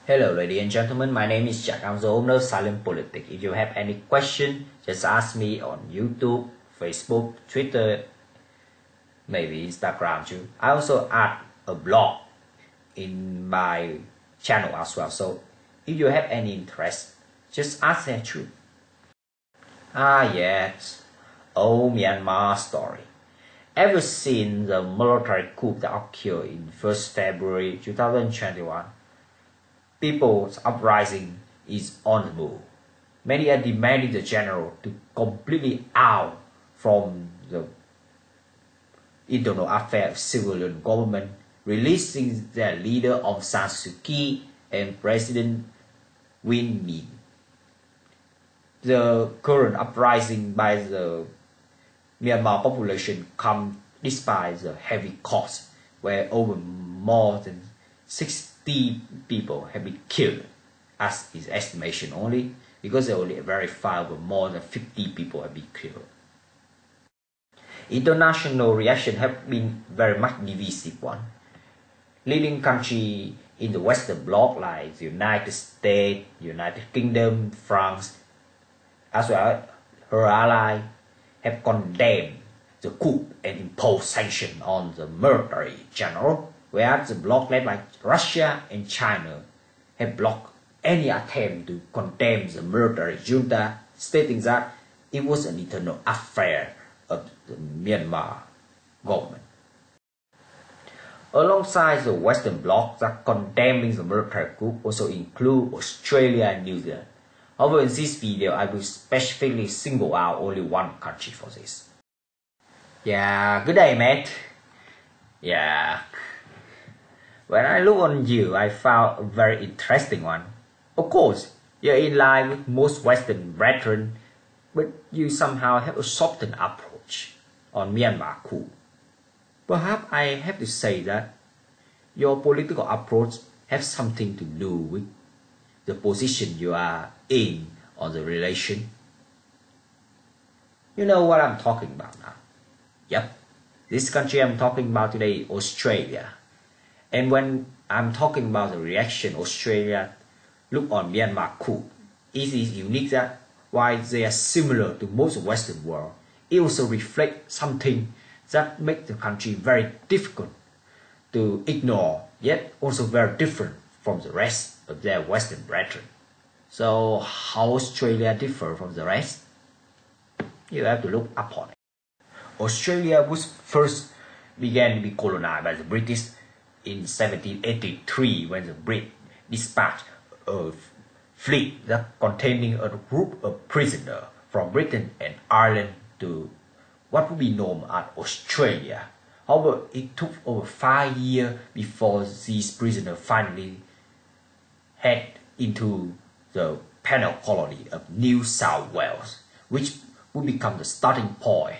Hello, ladies and gentlemen. My name is Jack. I'm the owner of Silent Politics. If you have any question, just ask me on YouTube, Facebook, Twitter, maybe Instagram too. I also add a blog in my channel as well. So if you have any interest, just ask there too. Yes, old Myanmar story. Ever since the military coup that occurred in 1st February 2021, people's uprising is on the move. Many are demanding the general to completely out from the internal affairs of civilian government, releasing their leader Aung San Suu Kyi and President Win Myint. The current uprising by the Myanmar population comes despite the heavy cost, where over more than 60 people have been killed, as is estimation only, because they only verified more than 50 people have been killed. International reaction have been very much divisive one. Leading countries in the Western Bloc like the United States, United Kingdom, France, as well as her ally, have condemned the coup and imposed sanctions on the military general, whereas the bloc led by Russia and China have blocked any attempt to condemn the military junta, stating that it was an internal affair of the Myanmar government. Alongside the Western bloc that condemning the military coup also include Australia and New Zealand. However, in this video, I will specifically single out only one country for this. Yeah, good day, mate. Yeah. When I look on you, I found a very interesting one. Of course, you're in line with most Western brethren, but you somehow have a softened approach on Myanmar coup. Perhaps I have to say that your political approach has something to do with the position you are in on the relation. You know what I'm talking about now? Yep, this country I'm talking about today, Australia. And when I'm talking about the reaction Australia look on Myanmar coup, it is unique that while they are similar to most Western world, it also reflects something that makes the country very difficult to ignore, yet also very different from the rest of their Western brethren. So how Australia differ from the rest? You have to look upon it. Australia was first began to be colonized by the British in 1783 when the Brits dispatched a fleet that containing a group of prisoners from Britain and Ireland to what would be known as Australia. However, it took over 5 years before these prisoners finally head into the penal colony of New South Wales, which would become the starting point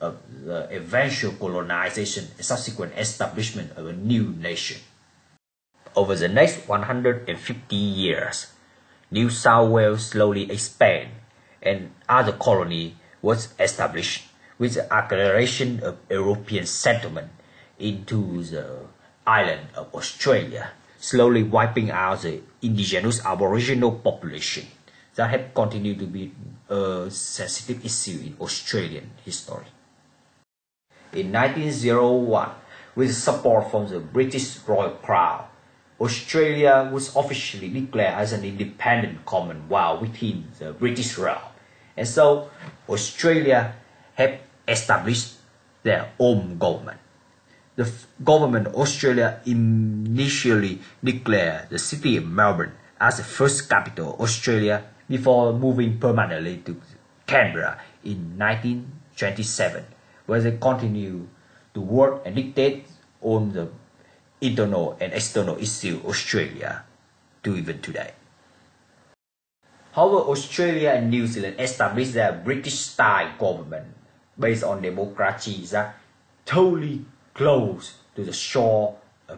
of the eventual colonization and subsequent establishment of a new nation. Over the next 150 years, New South Wales slowly expanded and other colonies was established with the acceleration of European settlement into the island of Australia, slowly wiping out the indigenous Aboriginal population that had continued to be a sensitive issue in Australian history. In 1901, with support from the British Royal Crown, Australia was officially declared as an independent commonwealth within the British realm, and so Australia had established their own government. The government of Australia initially declared the city of Melbourne as the first capital of Australia before moving permanently to Canberra in 1927, where they continue to work and dictate on the internal and external issues of Australia to even today. However, Australia and New Zealand established their British-style government based on democracies that totally close to the shore of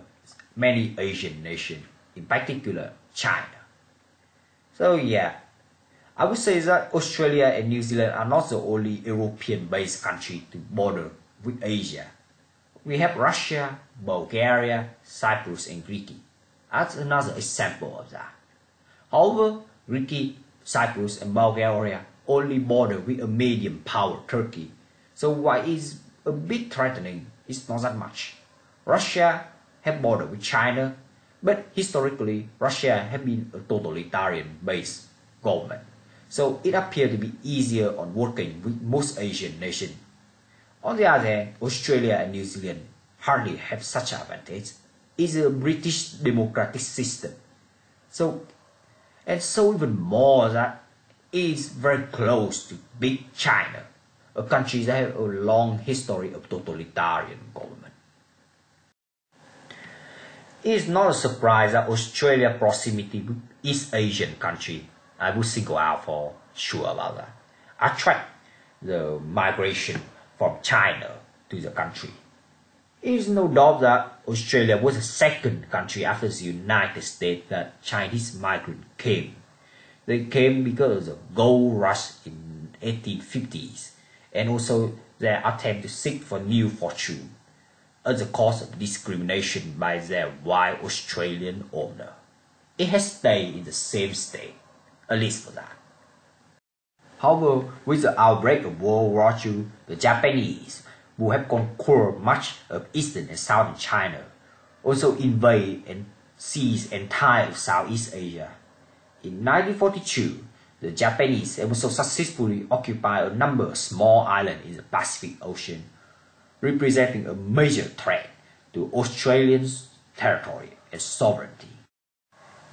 many Asian nations, in particular China. So yeah, I would say that Australia and New Zealand are not the only European-based country to border with Asia. We have Russia, Bulgaria, Cyprus, and Greece as another example of that. However, Greece, Cyprus and Bulgaria only border with a medium power Turkey, so while it's a bit threatening, it's not that much. Russia have bordered with China, but historically Russia has been a totalitarian based government, so it appears to be easier on working with most Asian nations. On the other hand, Australia and New Zealand hardly have such advantage. It's a British democratic system, so even more that it is very close to big China, a country that has a long history of totalitarian government. It is not a surprise that Australia's proximity with East Asian country, I would single out for sure about that, attract the migration from China to the country. It is no doubt that Australia was the second country after the United States that Chinese migrants came. They came because of the gold rush in 1850s and also their attempt to seek for new fortune as a cause of discrimination by their white Australian owner. It has stayed in the same state, at least for that. However, with the outbreak of World War II, the Japanese, who have conquered much of eastern and southern China, also invade and seize entire Southeast Asia. In 1942, the Japanese also successfully occupied a number of small islands in the Pacific Ocean, representing a major threat to Australian territory and sovereignty.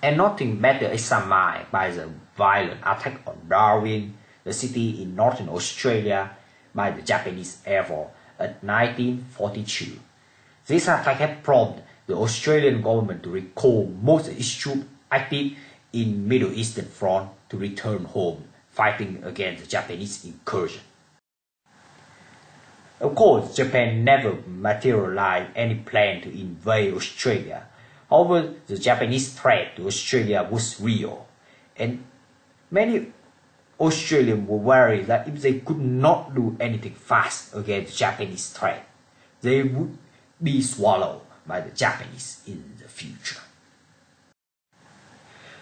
And nothing better is summarized by the violent attack on Darwin, the city in northern Australia, by the Japanese Air Force in 1942. This attack had prompted the Australian government to recall most of its troops active in Middle Eastern front to return home, fighting against the Japanese incursion. Of course, Japan never materialized any plan to invade Australia. However, the Japanese threat to Australia was real, and many Australians were worried that if they could not do anything fast against the Japanese threat, they would be swallowed by the Japanese in the future.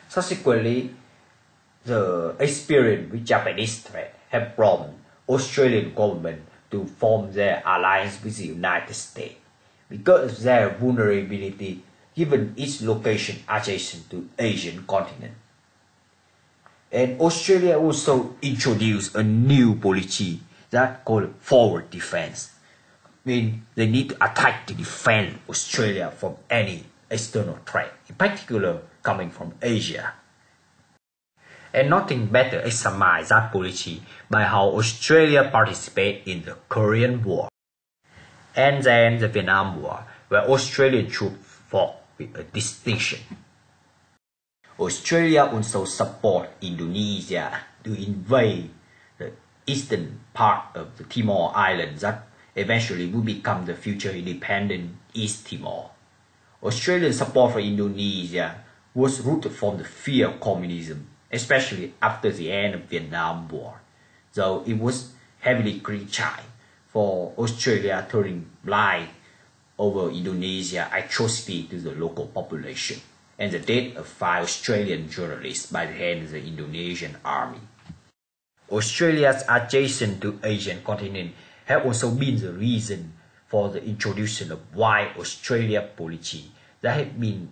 Subsequently, the experience with Japanese threat have prompted Australian government to form their alliance with the United States because of their vulnerability given its location adjacent to Asian continent. And Australia also introduced a new policy that called forward defense. Mean they need to attack to defend Australia from any external threat, in particular coming from Asia. And nothing better is summarized that policy by how Australia participated in the Korean War and then the Vietnam War, where Australian troops fought with a distinction. Australia also support Indonesia to invade the eastern part of the Timor Islands that eventually will become the future independent East Timor. Australian support for Indonesia was rooted from the fear of communism, especially after the end of the Vietnam War, though it was heavily criticized for Australia turning blind over Indonesia atrocity to the local population and the death of 5 Australian journalists by the hand of the Indonesian army. Australia's adjacent to Asian continent have also been the reason for the introduction of White Australia policy that had been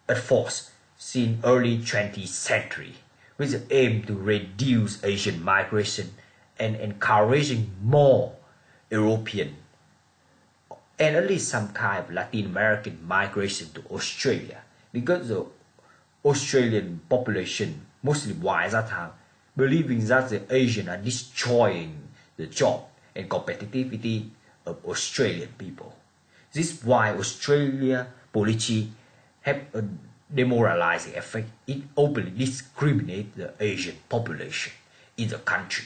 enforced since early 20th century, with the aim to reduce Asian migration and encouraging more European and at least some kind of Latin American migration to Australia, because the Australian population, mostly white at that time, believing that the Asians are destroying the job and competitivity of Australian people. This is why Australia policy have a demoralizing effect. It openly discriminates the Asian population in the country.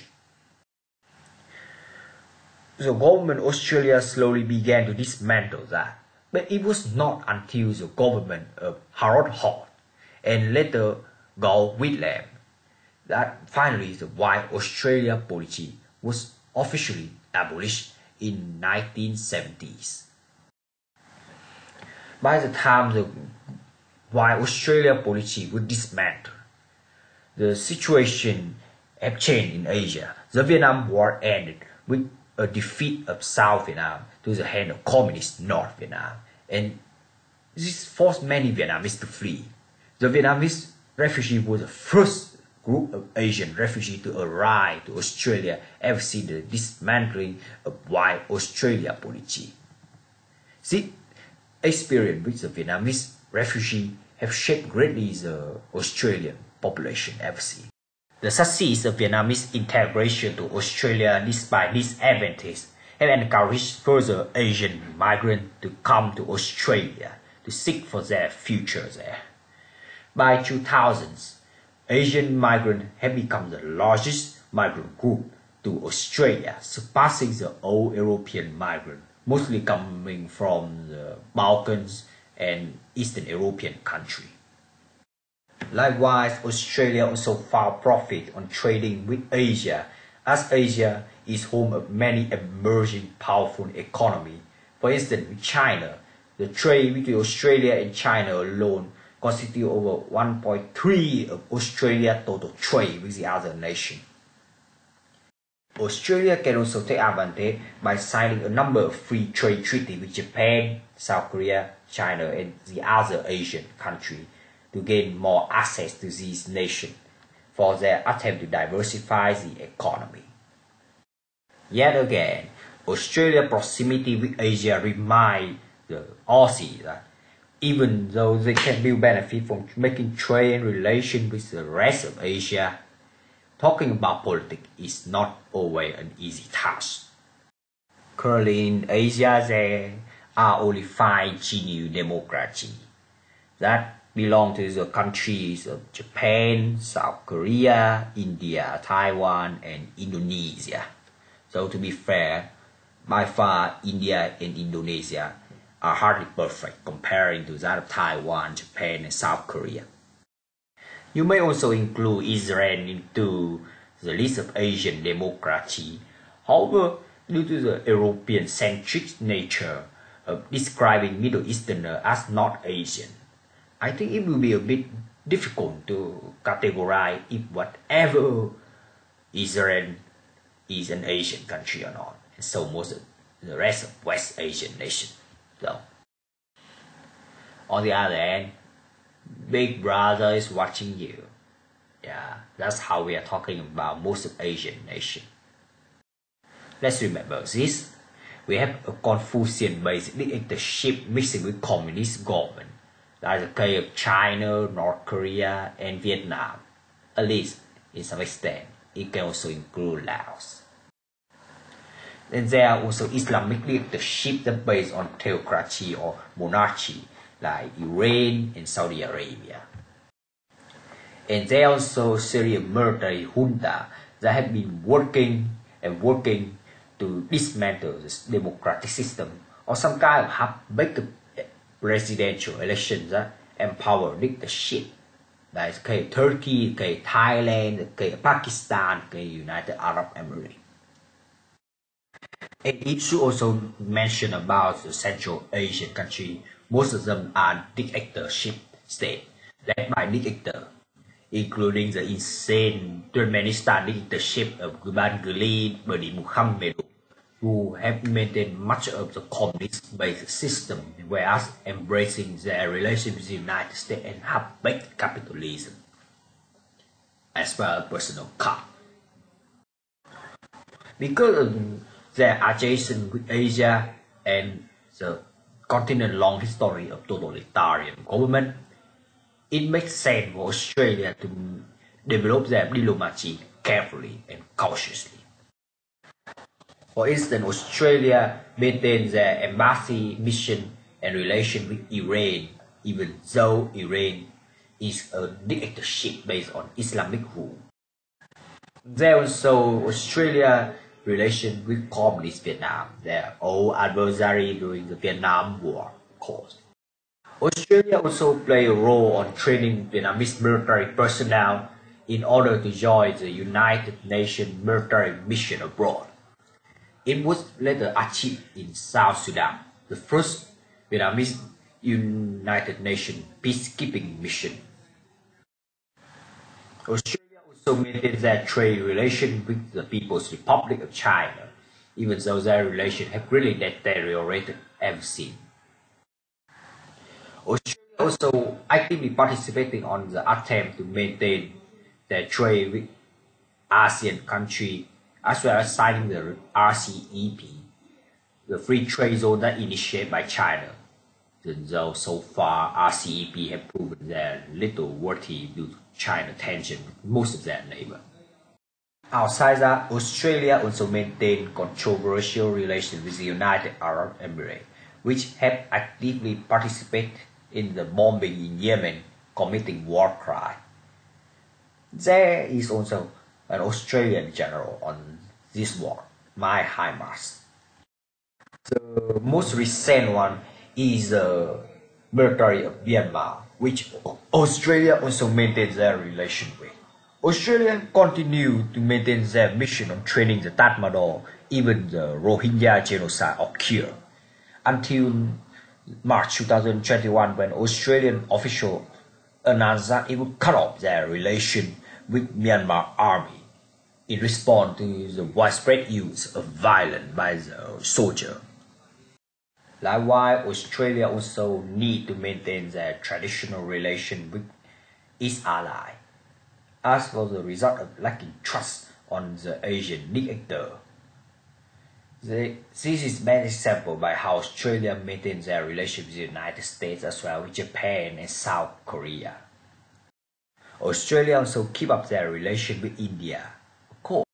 The government of Australia slowly began to dismantle that, but it was not until the government of Harold Holt and later Gough Whitlam that finally the White Australia policy was officially abolished in 1970s. By the time the White Australia policy was dismantled, the situation have changed in Asia. The Vietnam War ended with a defeat of South Vietnam to the hand of communist North Vietnam, and this forced many Vietnamese to flee. The Vietnamese refugees were the first group of Asian refugees to arrive to Australia ever since the dismantling of white Australia policy. This experience with the Vietnamese refugees have shaped greatly the Australian population ever since. The success of Vietnamese integration to Australia despite disadvantages have encouraged further Asian migrants to come to Australia to seek for their future there. By 2000s, Asian migrants have become the largest migrant group to Australia, surpassing the old European migrants, mostly coming from the Balkans and Eastern European countries. Likewise, Australia also found profit on trading with Asia, as Asia is home of many emerging powerful economies. For instance, with China, the trade between Australia and China alone constitutes over 1.3% of Australia's total trade with the other nations. Australia can also take advantage by signing a number of free trade treaties with Japan, South Korea, China, and the other Asian countries to gain more access to these nations for their attempt to diversify the economy. Yet again, Australia's proximity with Asia reminds the Aussies that even though they can build benefit from making trade and relations with the rest of Asia, talking about politics is not always an easy task. Currently in Asia, there are only 5 genuine democracies that belong to the countries of Japan, South Korea, India, Taiwan, and Indonesia. So to be fair, by far India and Indonesia are hardly perfect comparing to that of Taiwan, Japan, and South Korea. You may also include Israel into the list of Asian democracies. However, due to the European-centric nature of describing Middle Easterners as not Asian, I think it will be a bit difficult to categorize if whatever Israel is an Asian country or not, and so most of the rest of West Asian nations. So, on the other hand, Big Brother is watching you. Yeah, that's how we are talking about most of Asian nations. Let's remember this. We have a Confucian-based dictatorship mixing with communist government. That's the case of China, North Korea, and Vietnam. At least, in some extent, it can also include Laos. Then there are also Islamic dictatorships that based on theocracy or monarchy, like Iran and Saudi Arabia. And there are also Syrian military junta that have been working to dismantle this democratic system, or some kind of half-baked presidential elections that empower dictatorship. That is case Turkey, case Thailand, case Pakistan, case United Arab Emirates. And it should also mention about the Central Asian country. Most of them are dictatorship states led by dictators, including the insane Turkmenistan dictatorship of Gurbanguly Berdimuhamedow, who have maintained much of the communist-based system, whereas embracing their relationship with the United States and half-baked capitalism, as well as personal cult. Because of their adjacent with Asia and the continent's long history of totalitarian government, it makes sense for Australia to develop their diplomacy carefully and cautiously. For instance, Australia maintains their embassy mission and relation with Iran, even though Iran is a dictatorship based on Islamic rule. There also Australia relation with communist Vietnam, their old adversary during the Vietnam War, of course. Australia also played a role on training Vietnamese military personnel in order to join the United Nations military mission abroad. It was later achieved in South Sudan, the first Vietnamese United Nations peacekeeping mission. Australia also maintains their trade relation with the People's Republic of China, even though their relations have really deteriorated ever since. Australia also actively participating on the attempt to maintain their trade with ASEAN countries, as well as signing the RCEP, the free trade zone that initiated by China. Though so far RCEP have proven their little worthy due to China tension with most of their neighbors. Outside that, Australia also maintained controversial relations with the United Arab Emirates, which have actively participated in the bombing in Yemen, committing war crimes. There is also an Australian general on this war, Myanmar. The most recent one is the military of Myanmar, which Australia also maintains their relation with. Australia continued to maintain their mission of training the Tatmadaw, even the Rohingya genocide occurred, until March 2021 when Australian officials announced that it would cut off their relation with Myanmar army in response to the widespread use of violence by the soldier. Likewise, Australia also need to maintain their traditional relation with its ally, as for the result of lacking trust on the Asian actor. This is an example by how Australia maintains their relationship with the United States as well with Japan and South Korea. Australia also keep up their relation with India, of course,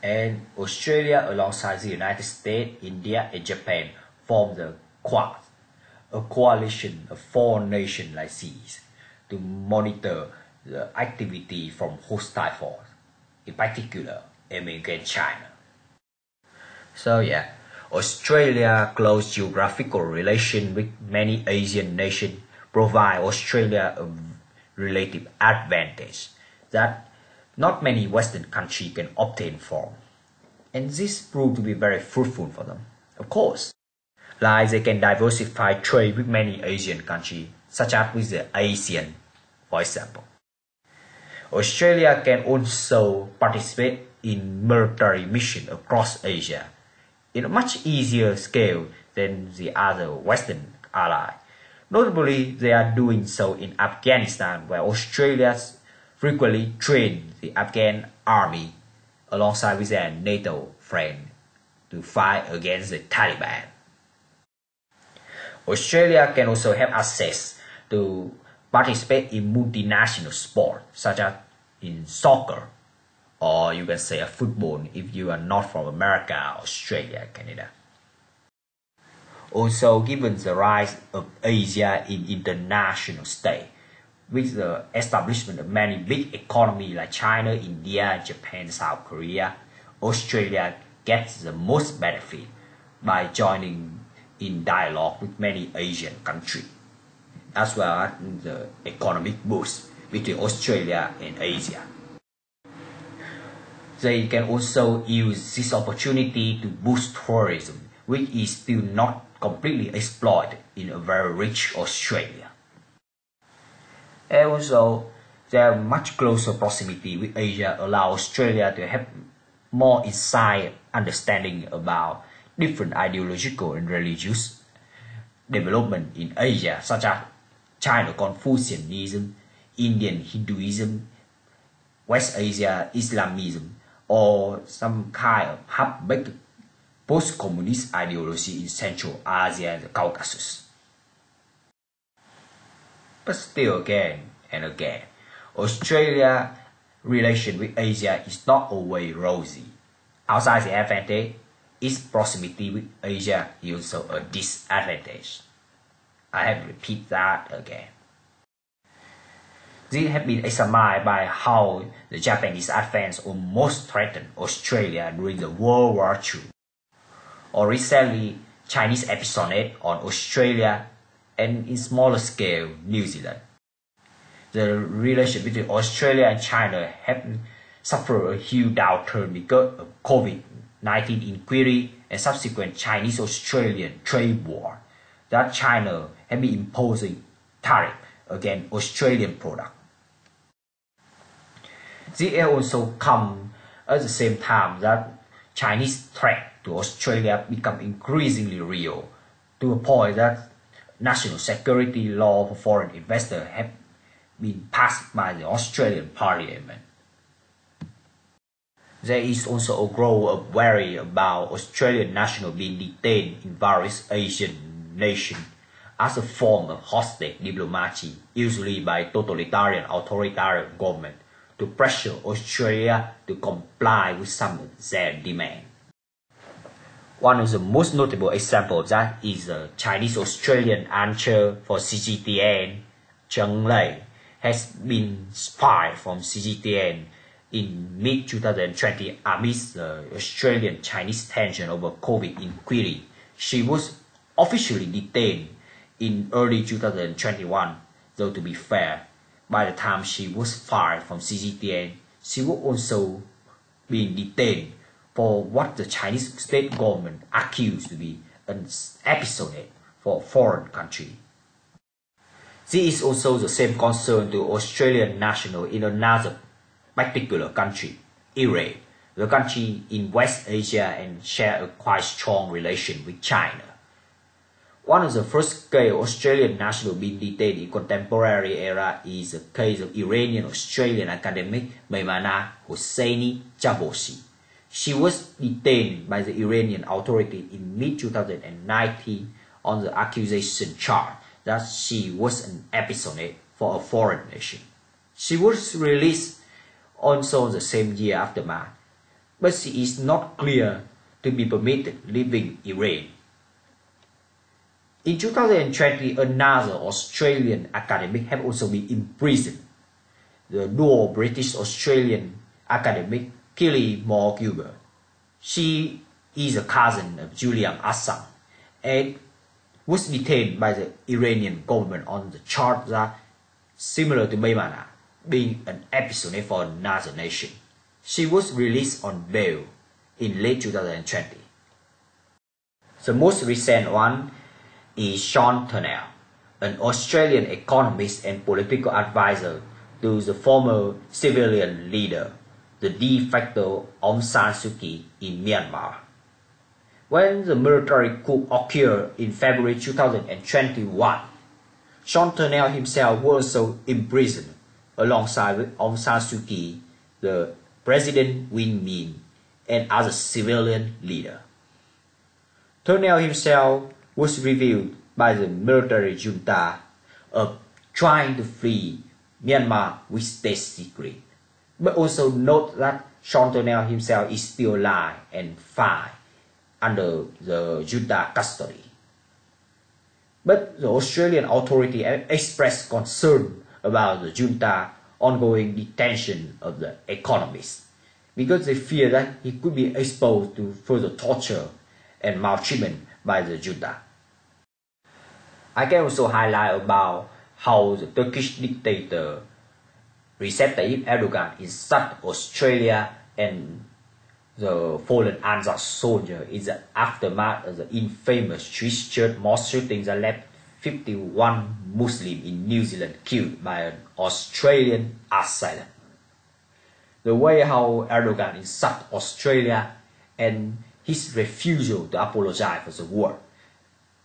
and Australia alongside the United States, India and Japan form the Quad, a coalition of foreign nations like these, to monitor the activity from hostile force, in particular aiming against China. So yeah, Australia's close geographical relation with many Asian nations provide Australia a relative advantage that not many Western countries can obtain from, and this proved to be very fruitful for them. Of course, like they can diversify trade with many Asian countries, such as with the ASEAN, for example. Australia can also participate in military missions across Asia in a much easier scale than the other Western allies. Notably, they are doing so in Afghanistan, where Australia frequently trains the Afghan army alongside with their NATO friend to fight against the Taliban. Australia can also have access to participate in multinational sport, such as in soccer, or you can say a football if you are not from America, Australia, Canada. Also, given the rise of Asia in international state, with the establishment of many big economies like China, India, Japan, South Korea, Australia gets the most benefit by joining in dialogue with many Asian countries, as well as the economic boost between Australia and Asia. They can also use this opportunity to boost tourism, which is still not completely exploited in a very rich Australia. And also, their much closer proximity with Asia allows Australia to have more insight understanding about different ideological and religious development in Asia, such as China Confucianism, Indian Hinduism, West Asia Islamism, or some kind of half-baked post-communist ideology in Central Asia and the Caucasus. But still again and again, Australia's relation with Asia is not always rosy. Outside the advantage, its proximity with Asia is also a disadvantage. I have to repeat that again. This has been examined by how the Japanese advance almost threatened Australia during the World War II, or recently Chinese episode on Australia, and in smaller scale New Zealand. The relation between Australia and China have suffered a huge downturn because of COVID-19 inquiry and subsequent Chinese-Australian trade war that China has been imposing tariffs against Australian products. This also come at the same time that Chinese threat to Australia become increasingly real, to a point that national security law for foreign investors have been passed by the Australian Parliament. There is also a growing worry about Australian nationals being detained in various Asian nations as a form of hostage diplomacy, usually by totalitarian authoritarian government, to pressure Australia to comply with some of their demands. One of the most notable examples of that is the Chinese-Australian answer for CGTN, Cheng Lei, has been fired from CGTN in mid-2020 amidst the Australian-Chinese tension over COVID inquiry. She was officially detained in early 2021, though to be fair, by the time she was fired from CGTN, she was also being detained for what the Chinese state government accused to be an espionage for a foreign country. This is also the same concern to Australian nationals in another particular country, Iran, the country in West Asia and share a quite strong relation with China. One of the first case of Australian nationals being detained in contemporary era is the case of Iranian-Australian academic Myanmar Hosseini Jabosi. She was detained by the Iranian authority in mid-2019 on the accusation charge that she was an espionage for a foreign nation. She was released also the same year aftermath, but she is not clear to be permitted leaving Iran. In 2020, another Australian academic have also been imprisoned. The dual British-Australian academic Kelly Moore-Gilbert. She is a cousin of Julian Assange and was detained by the Iranian government on the charge that, similar to Myanmar, being an espionage for another nation. She was released on bail in late 2020. The most recent one is Sean Turnell, an Australian economist and political advisor to the former civilian leader, the de facto Aung San Suu Kyi in Myanmar. When the military coup occurred in February 2021, Sean Turnell himself was also imprisoned alongside with Aung San Suu Kyi, the President Win Myint, and other civilian leader. Turnell himself was revealed by the military junta of trying to flee Myanmar with state secret, but also note that Sean Turnell himself is still alive and fine under the junta custody. But the Australian authority expressed concern about the junta ongoing detention of the economist because they fear that he could be exposed to further torture and maltreatment by the junta. I can also highlight about how the Turkish dictator Recep Tayyip Erdogan insulted Australia and the fallen Anzac soldier in the aftermath of the infamous Christchurch mosque shooting that left 51 Muslims in New Zealand killed by an Australian assailant. The way how Erdogan insulted Australia and his refusal to apologize for the war,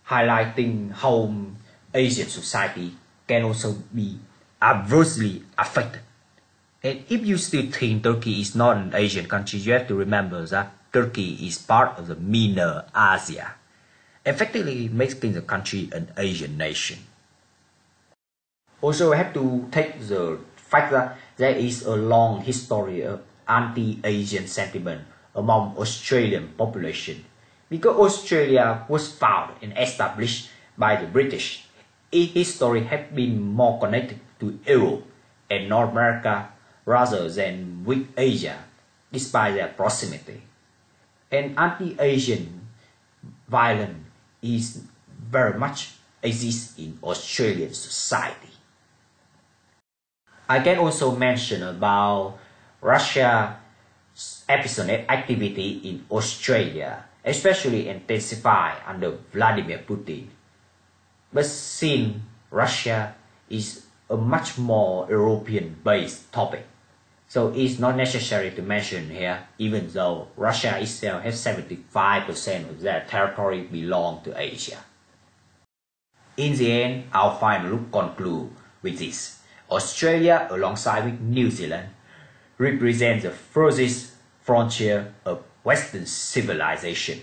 highlighting how Asian society can also be adversely affected. And if you still think Turkey is not an Asian country, you have to remember that Turkey is part of the MENA Asia, effectively making the country an Asian nation. Also, we have to take the fact that there is a long history of anti-Asian sentiment among Australian population. Because Australia was founded and established by the British, its history has been more connected to Europe and North America rather than with Asia, despite their proximity. And anti-Asian violence is very much exists in Australian society. I can also mention about Russia's espionage activity in Australia, especially intensified under Vladimir Putin. But since Russia is a much more European-based topic, So it's not necessary to mention here, even though Russia itself has 75% of their territory belong to Asia. In the end, our final look concludes with this. Australia, alongside with New Zealand, represents the furthest frontier of Western civilization,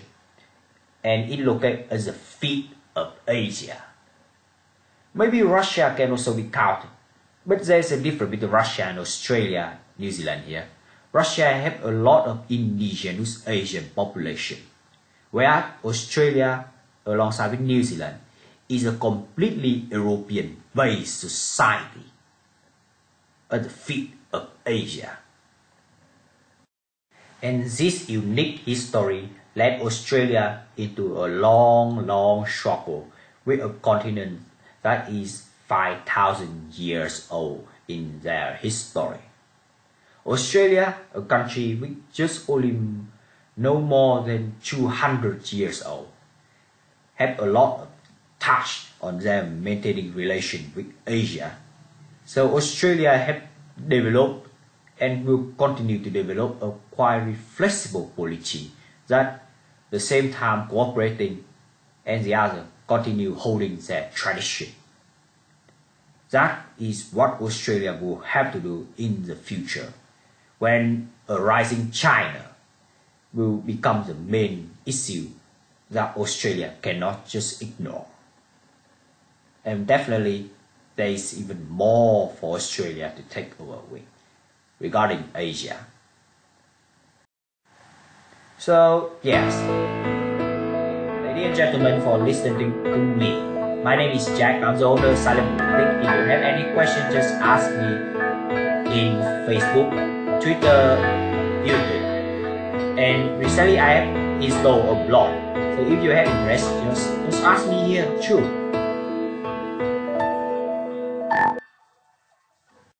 and it located at the feet of Asia. Maybe Russia can also be counted, but there's a difference between Russia and Australia, New Zealand here. Russia have a lot of indigenous Asian population, whereas Australia, alongside with New Zealand, is a completely European-based society at the feet of Asia. And this unique history led Australia into a long struggle with a continent that is 5,000 years old in their history. Australia, a country which just only no more than 200 years old, have a lot of touch on them maintaining relation with Asia. So Australia have developed and will continue to develop a quite flexible policy that the same time cooperating and the other continue holding their tradition. That is what Australia will have to do in the future, when a rising China will become the main issue that Australia cannot just ignore. And definitely there is even more for Australia to take over with regarding Asia. So yes, ladies and gentlemen, for listening to me. My name is Jack. I'm the owner of Silent Boutique. If you have any questions, just ask me in Facebook, Twitter, YouTube. And recently I have installed a blog. So if you have interest, just ask me here too.